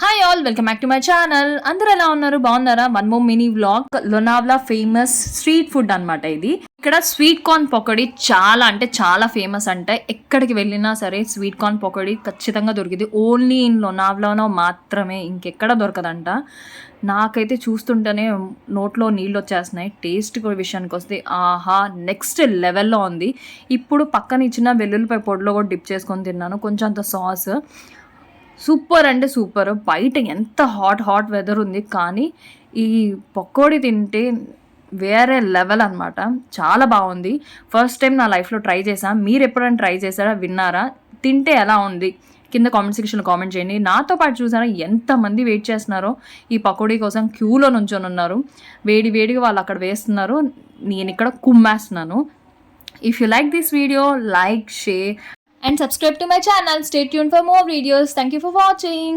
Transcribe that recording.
Hi all, welcome back to my channel. అందరూ ఎలా ఉన్నారు? బాగున్నారా? One more mini vlog. Lonavala famous street food అనమాట ఇది. ఇక్కడ స్వీట్ కార్న్ పకోడీ చాలా అంటే చాలా ఫేమస్ అంట. ఎక్కడికి వెళ్ళినా సరే స్వీట్ కార్న్ పకోడీ ఖచ్చితంగా దొరికింది. ఓన్లీ ఇన్ లోనావ్లాలో మాత్రమే, ఇంకెక్కడ దొరకదంట. నాకైతే చూస్తుంటేనే నోట్లో నీళ్ళు వచ్చేస్తున్నాయి. టేస్ట్ విషయానికి వస్తే ఆహా నెక్స్ట్ లెవెల్లో ఉంది. ఇప్పుడు పక్కన ఇచ్చిన వెల్లుల్లిపాయ పొడిలో కూడా డిప్ చేసుకొని తిన్నాను. కొంచెం అంత సాస్ సూపర్ అంటే సూపర్. బయట ఎంత హాట్ వెదర్ ఉంది, కానీ ఈ పకోడీ తింటే వేరే లెవెల్ అనమాట. చాలా బాగుంది. ఫస్ట్ టైం నా లైఫ్లో ట్రై చేశాను. మీరు ఎప్పుడైనా ట్రై చేశారా, విన్నారా? తింటే ఎలా ఉంది కింద కామెంట్ సెక్షన్లో కామెంట్ చేయండి. నాతో పాటు చూసారా ఎంతమంది వెయిట్ చేస్తున్నారో ఈ పకోడీ కోసం, క్యూలో నుంచొని ఉన్నారు. వేడిగా వాళ్ళు అక్కడ వేస్తున్నారు, నేను ఇక్కడ కుమ్మేస్తున్నాను. If you like this video, like, share and subscribe to my channel. Stay tuned for more videos. Thank you for watching.